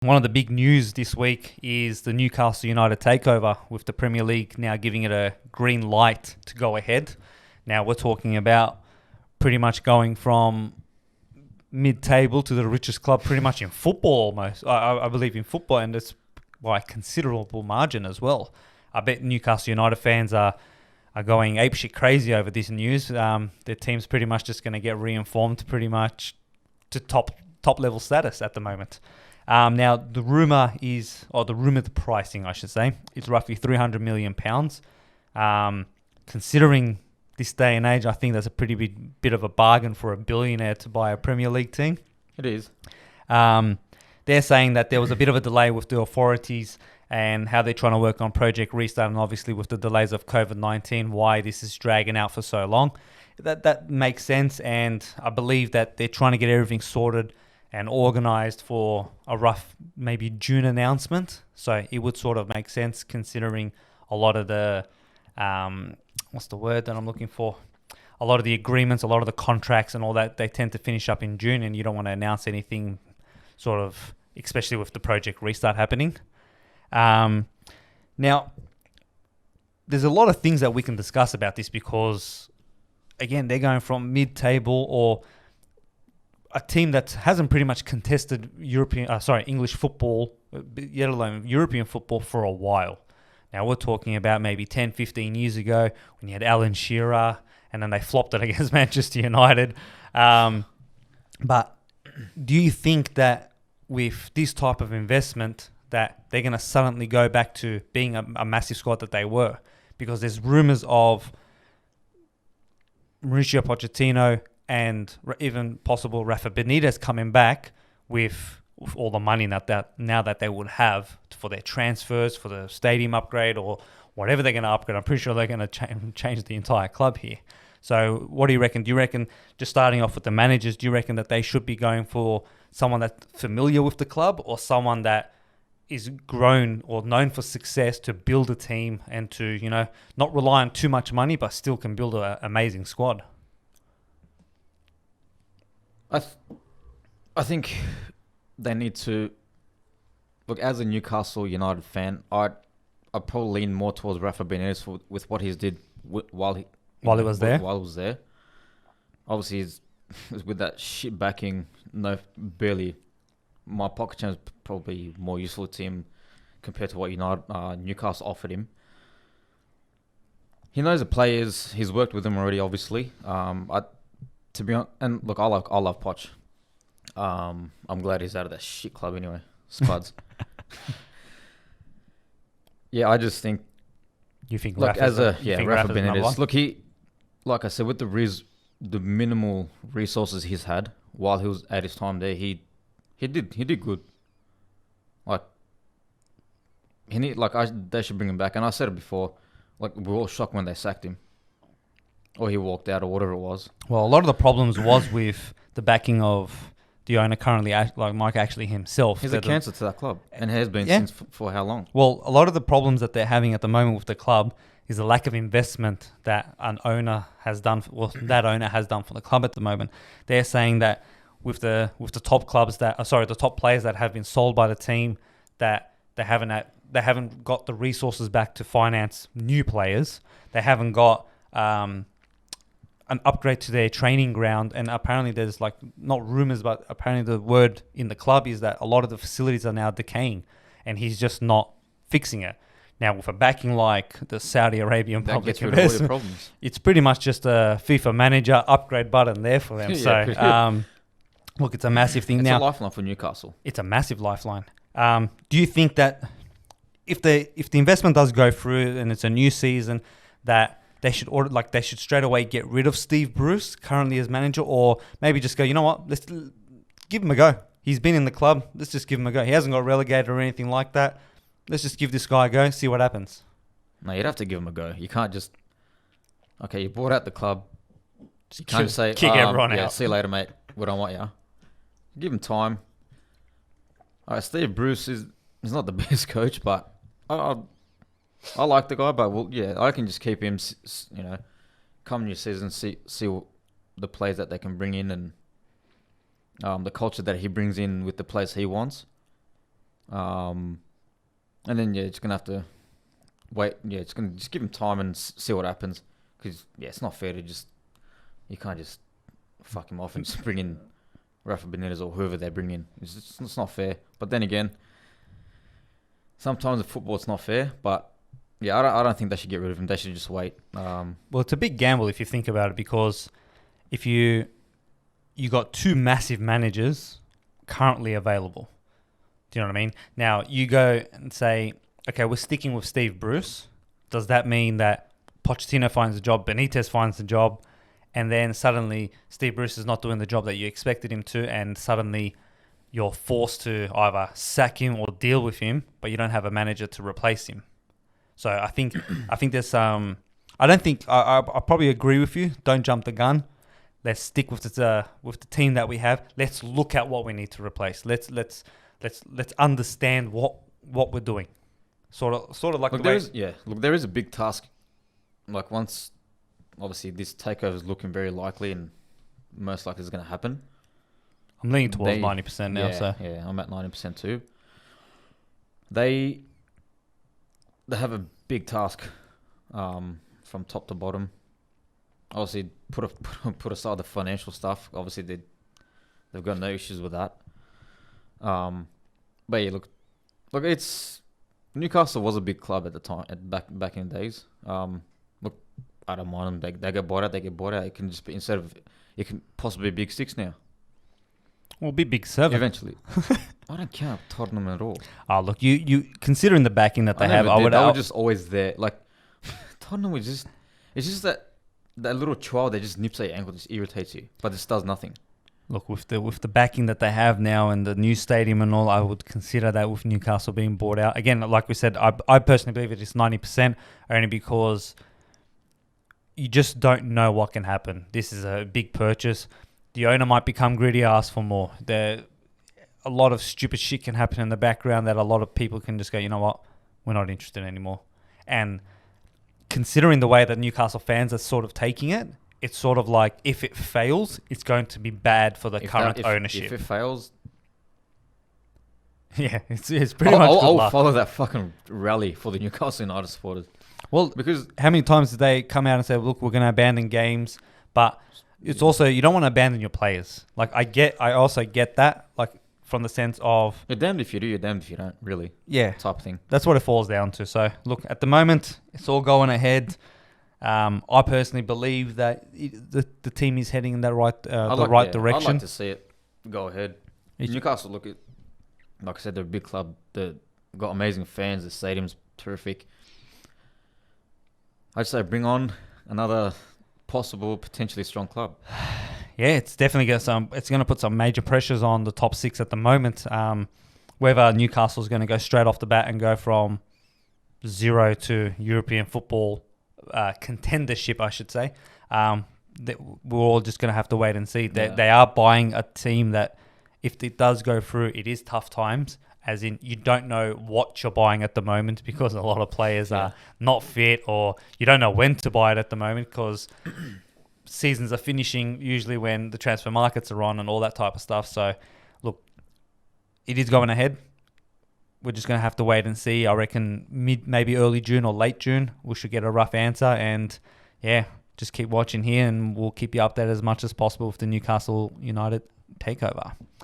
One of the big news this week is the Newcastle United takeover, with the Premier League now giving it a green light to go ahead. Now we're talking about pretty much going from mid-table to the richest club pretty much in football almost. I believe in football, and it's by a considerable margin as well. I bet Newcastle United fans are going apeshit crazy over this news. Their team's pretty much just going to get reinformed pretty much to top level status at the moment. Now, the rumoured pricing, I should say, is roughly £300 million. Considering this day and age, I think that's a pretty big bit of a bargain for a billionaire to buy a Premier League team. It is. They're saying that there was a bit of a delay with the authorities and how they're trying to work on Project Restart, and obviously with the delays of COVID-19, why this is dragging out for so long. That makes sense, and I believe that they're trying to get everything sorted and organised for a rough maybe June announcement. So it would sort of make sense considering a lot of the, what's the word that I'm looking for? A lot of the agreements, a lot of the contracts and all that, they tend to finish up in June, and you don't want to announce anything sort of, especially with the Project Restart happening. Now, there's a lot of things that we can discuss about this because, again, they're going from mid-table or a team that hasn't pretty much contested English football, yet alone European football, for a while. Now, we're talking about maybe 10, 15 years ago when you had Alan Shearer, and then they flopped it against Manchester United. But do you think that with this type of investment that they're going to suddenly go back to being a massive squad that they were? Because there's rumours of Mauricio Pochettino and even possible Rafa Benitez coming back with all the money that they would have for their transfers, for the stadium upgrade or whatever they're going to upgrade. I'm pretty sure they're going to change the entire club here. So what do you reckon? Do you reckon, just starting off with the managers, do you reckon that they should be going for someone that's familiar with the club or someone that is grown or known for success to build a team and to, not rely on too much money but still can build an amazing squad? I think they need to look. As a Newcastle United fan, I'd probably lean more towards Rafa Benitez with what he did while he was there. Obviously, he's with that shit backing. No, barely. My pocket change is probably more useful to him compared to what Newcastle offered him. He knows the players. He's worked with them already. Obviously, to be honest, and look, I love Poch. I'm glad he's out of that shit club anyway. Spuds. Yeah, I just think. You think Rafa Benitez. Look, he, like I said, with the minimal resources he's had while he was at his time there, he did good. They should bring him back. And I said it before, like, we were all shocked when they sacked him. Or he walked out or whatever it was. Well, a lot of the problems was with the backing of the owner currently, like Mike Ashley himself. He's a cancer to that club and has been since for how long? Well, a lot of the problems that they're having at the moment with the club is the lack of investment that that owner has done for the club at the moment. They're saying that with the top clubs the top players that have been sold by the team, that they haven't got the resources back to finance new players. They haven't got an upgrade to their training ground, and apparently there's not rumors, but apparently the word in the club is that a lot of the facilities are now decaying, and he's just not fixing it. Now, with a backing like the Saudi Arabian public investment, it's pretty much just a FIFA manager upgrade button there for them. Look, it's a massive thing. It's a lifeline for Newcastle. It's a massive lifeline. Do you think that if the investment does go through and it's a new season, that they should straight away get rid of Steve Bruce currently as manager, or maybe just go, you know what, let's give him a go. He's been in the club. Let's just give him a go. He hasn't got relegated or anything like that. Let's just give this guy a go, see what happens. No, you'd have to give him a go. You can't just, okay, you bought out the club. You can't just say, kick everyone out. See you later, mate. We don't want you. Give him time. All right, Steve Bruce is not the best coach, but I like the guy, but I can just keep him, come new season, see the players that they can bring in and the culture that he brings in with the players he wants. And then it's gonna have to wait. Yeah, it's gonna just give him time and see what happens. Because it's not fair to you can't just fuck him off and just bring in Rafa Benitez or whoever they bring in. It's not fair. But then again, sometimes in football it's not fair. But yeah, I don't think they should get rid of him. They should just wait. Well, it's a big gamble if you think about it, because if you got two massive managers currently available. Do you know what I mean? Now, you go and say, okay, we're sticking with Steve Bruce. Does that mean that Pochettino finds a job, Benitez finds a job, and then suddenly Steve Bruce is not doing the job that you expected him to, and suddenly you're forced to either sack him or deal with him, but you don't have a manager to replace him? So I think there's I don't think I probably agree with you. Don't jump the gun. Let's stick with the team that we have. Let's look at what we need to replace. Let's understand what we're doing. Sort of like there is a big task. Like, once obviously this takeover is looking very likely and most likely is going to happen. I'm leaning towards 90% now. Yeah, I'm at 90% too. They have a big task from top to bottom. Obviously, put aside the financial stuff. Obviously, they've got no issues with that. But yeah, look, it's Newcastle was a big club at the time, back in the days. Look, I don't mind them. They get bought out. It can just be, it can possibly be Big Six now. Well, be Big Seven eventually. I don't count Tottenham at all. Oh, look, you considering the backing that they have, they were just always there. Like, Tottenham was just, it's just that little child that just nips at your ankle, just irritates you, but this does nothing. Look, with the backing that they have now and the new stadium and all, I would consider that with Newcastle being bought out. Again, like we said, I personally believe it is 90%, only because you just don't know what can happen. This is a big purchase. The owner might become greedy, ask for more. A lot of stupid shit can happen in the background that a lot of people can just go, you know what, we're not interested anymore. And considering the way that Newcastle fans are sort of taking it, it's sort of like, if it fails, it's going to be bad for the current ownership. If it fails, yeah, it's pretty much. I'll follow that fucking rally for the Newcastle United supporters. Well, because how many times did they come out and say, "Look, we're going to abandon games," but it's also, you don't want to abandon your players. Like, I also get that, like, from the sense of, you're damned if you do, you're damned if you don't. Really, yeah, type of thing. That's what it falls down to. So, look, at the moment, it's all going ahead. I personally believe that the team is heading in that right direction. I'd like to see it go ahead. Newcastle, look, like I said, they're a big club. They've got amazing fans. The stadium's terrific. I'd say bring on another potentially strong club. Yeah, it's definitely it's going to put some major pressures on the top six at the moment. Whether Newcastle's going to go straight off the bat and go from zero to European football contendership, I should say. We're all just going to have to wait and see. They are buying a team that, if it does go through, it is tough times. As in, you don't know what you're buying at the moment, because a lot of players are not fit, or you don't know when to buy it at the moment, because seasons are finishing usually when the transfer markets are on and all that type of stuff. So, look, it is going ahead. We're just going to have to wait and see. I reckon maybe early June or late June, we should get a rough answer. And yeah, just keep watching here, and we'll keep you updated as much as possible with the Newcastle United takeover.